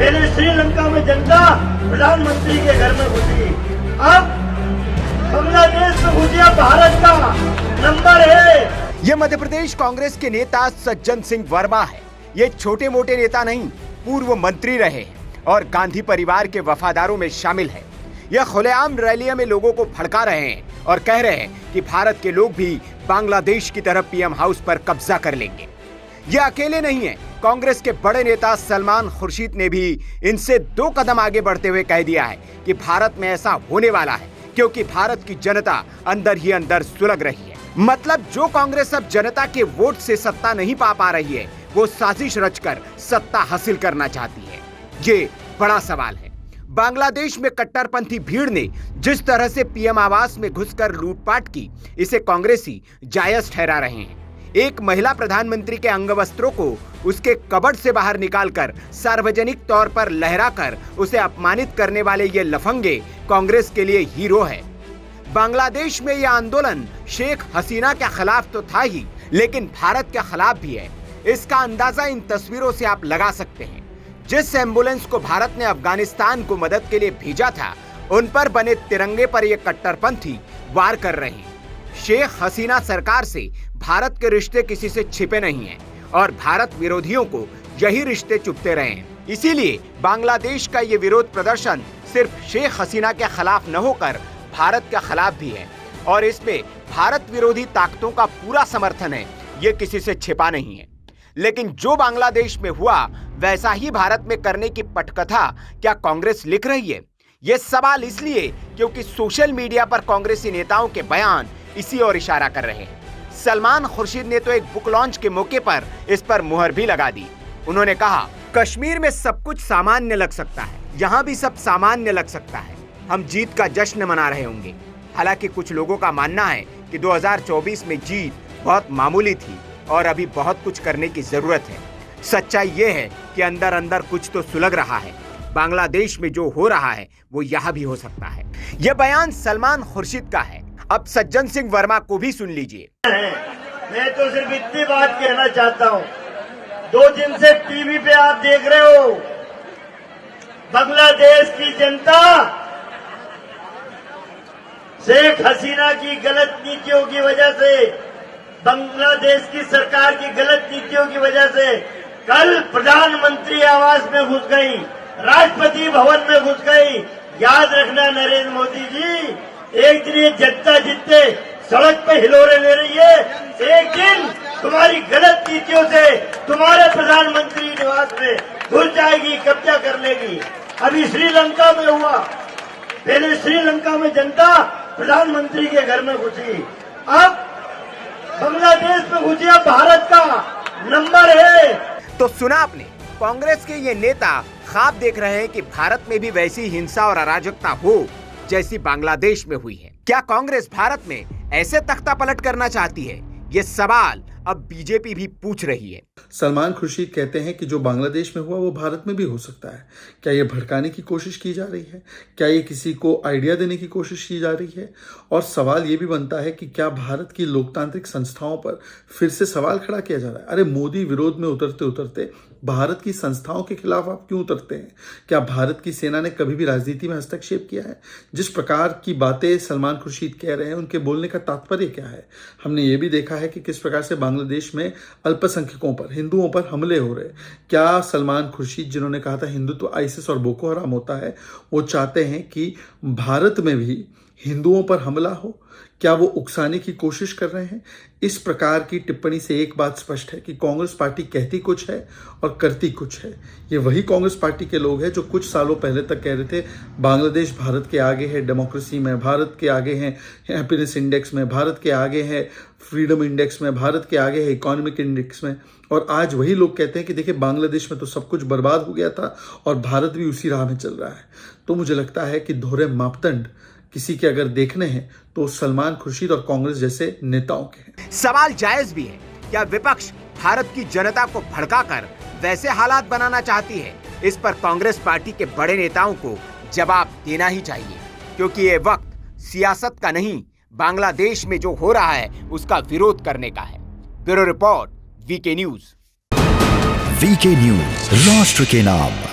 पहले श्रीलंका में जनता प्रधानमंत्री के घर में घुसी, अब बांग्लादेश में घुसिया भारत का नंबर है। ये मध्य प्रदेश कांग्रेस के नेता सज्जन सिंह वर्मा है। ये छोटे मोटे नेता नहीं, पूर्व मंत्री रहे हैं और गांधी परिवार के वफादारों में शामिल है। यह खुलेआम रैलियों में लोगों को भड़का रहे हैं और कह रहे हैं कि भारत के लोग भी बांग्लादेश की तरफ पीएम हाउस पर कब्जा कर लेंगे। ये अकेले नहीं है, कांग्रेस के बड़े नेता सलमान खुर्शीद ने भी इनसे 2 कदम आगे बढ़ते हुए कह दिया है कि भारत में ऐसा होने वाला है क्योंकि भारत की जनता अंदर ही अंदर सुलग रही है। मतलब जो कांग्रेस अब जनता के वोट से सत्ता नहीं पा रही है, वो साजिश रचकर सत्ता हासिल करना चाहती है। ये बड़ा सवाल है। बांग्लादेश में कट्टरपंथी भीड़ ने जिस तरह से पीएम आवास में घुसकर लूटपाट की, इसे कांग्रेसी जायज ठहरा रहे हैं। एक महिला प्रधानमंत्री के अंगवस्त्रों को उसके कबर्ड से बाहर निकालकर सार्वजनिक तौर पर लहराकर उसे अपमानित करने वाले ये लफंगे कांग्रेस के लिए हीरो है। बांग्लादेश में यह आंदोलन शेख हसीना के खिलाफ तो था ही, लेकिन भारत के खिलाफ भी है। इसका अंदाजा इन तस्वीरों से आप लगा सकते हैं। जिस एम्बुलेंस को भारत ने अफगानिस्तान को मदद के लिए भेजा था, उन पर बने तिरंगे पर ये कट्टरपंथी वार कर रहे हैं। शेख हसीना सरकार से भारत के रिश्ते किसी से छिपे नहीं हैं और भारत विरोधियों को यही रिश्ते चुभते रहे हैं। इसीलिए बांग्लादेश का ये विरोध प्रदर्शन सिर्फ शेख हसीना के खिलाफ न होकर भारत के खिलाफ भी है और इसमें भारत विरोधी ताकतों का पूरा समर्थन है। ये किसी से छिपा नहीं है। लेकिन जो बांग्लादेश में हुआ, वैसा ही भारत में करने की पटकथा क्या कांग्रेस लिख रही है? ये सवाल इसलिए क्योंकि सोशल मीडिया पर कांग्रेसी नेताओं के बयान इसी ओर इशारा कर रहे हैं। सलमान खुर्शीद ने तो एक बुक लॉन्च के मौके पर इस पर मुहर भी लगा दी। उन्होंने कहा, कश्मीर में सब कुछ सामान्य लग सकता है, यहाँ भी सब सामान्य लग सकता है। हम जीत का जश्न मना रहे होंगे। हालांकि कुछ लोगों का मानना है कि 2024 में जीत बहुत मामूली थी और अभी बहुत कुछ करने की जरूरत है। सच्चाई ये है कि अंदर अंदर कुछ तो सुलग रहा है। बांग्लादेश में जो हो रहा है वो यहाँ भी हो सकता है। यह बयान सलमान खुर्शीद का है। अब सज्जन सिंह वर्मा को भी सुन लीजिए। मैं तो सिर्फ इतनी बात कहना चाहता हूँ, 2 दिन से टीवी पे आप देख रहे हो, बांग्लादेश की जनता शेख हसीना की गलत नीतियों की वजह से, बांग्लादेश की सरकार की गलत नीतियों की वजह से कल प्रधानमंत्री आवास में घुस गई, राष्ट्रपति भवन में घुस गई। याद रखना नरेंद्र मोदी जी, एक दिन ये जनता जितने सड़क पे हिलोरे ले रही है, एक दिन तुम्हारी गलत नीतियों से तुम्हारे प्रधानमंत्री निवास में घुस जाएगी, कब्जा कर लेगी। अभी श्रीलंका में हुआ, पहले श्रीलंका में जनता प्रधानमंत्री के घर में घुसी, अब बांग्लादेश में घुसिया भारत का नंबर है। तो सुना आपने, कांग्रेस के ये नेता ख्वाब देख रहे हैं कि भारत में भी वैसी हिंसा और अराजकता हो जैसी बांग्लादेश में हुई है। क्या कांग्रेस भारत में ऐसे तख्ता पलट करना चाहती है? ये सवाल अब बीजेपी भी पूछ रही है। सलमान खुर्शीद कहते हैं कि जो बांग्लादेश में हुआ वो भारत में भी हो सकता है। क्या ये भड़काने की कोशिश की जा रही है? क्या ये किसी को आइडिया देने की कोशिश की जा रही है? और सवाल ये भी बनता है कि क्या भारत की लोकतांत्रिक संस्थाओं पर फिर से सवाल खड़ा किया जा रहा है? अरे मोदी विरोध में उतरते उतरते भारत की संस्थाओं के खिलाफ आप क्यों उतरते हैं? क्या भारत की सेना ने कभी भी राजनीति में हस्तक्षेप किया है? जिस प्रकार की बातें सलमान खुर्शीद कह रहे हैं, उनके बोलने का तात्पर्य क्या है? हमने ये भी देखा है कि किस प्रकार से बांग्लादेश में अल्पसंख्यकों पर, हिंदुओं पर हमले हो रहे। क्या सलमान खुर्शीद, जिन्होंने कहा था हिंदुत्व आईसिस और बोको हराम होता है, वो चाहते हैं कि भारत में भी हिंदुओं पर हमला हो? क्या वो उकसाने की कोशिश कर रहे हैं? इस प्रकार की टिप्पणी से एक बात स्पष्ट है कि कांग्रेस पार्टी कहती कुछ है और करती कुछ है। ये वही कांग्रेस पार्टी के लोग हैं जो कुछ सालों पहले तक कह रहे थे बांग्लादेश भारत के आगे है डेमोक्रेसी में, भारत के आगे हैं हैप्पीनेस इंडेक्स में, भारत के आगे है फ्रीडम इंडेक्स में, भारत के आगे है इकोनॉमिक इंडेक्स में। और आज वही लोग कहते हैं कि देखिए बांग्लादेश में तो सब कुछ बर्बाद हो गया था और भारत भी उसी राह में चल रहा है। तो मुझे लगता है कि दोहरे मापदंड किसी के अगर देखने हैं तो सलमान खुर्शीद और कांग्रेस जैसे नेताओं के हैं। सवाल जायज भी है, क्या विपक्ष भारत की जनता को भड़काकर वैसे हालात बनाना चाहती है? इस पर कांग्रेस पार्टी के बड़े नेताओं को जवाब देना ही चाहिए, क्योंकि ये वक्त सियासत का नहीं, बांग्लादेश में जो हो रहा है उसका विरोध करने का है। Bureau report, VK news. VK news, राष्ट्र के नाम।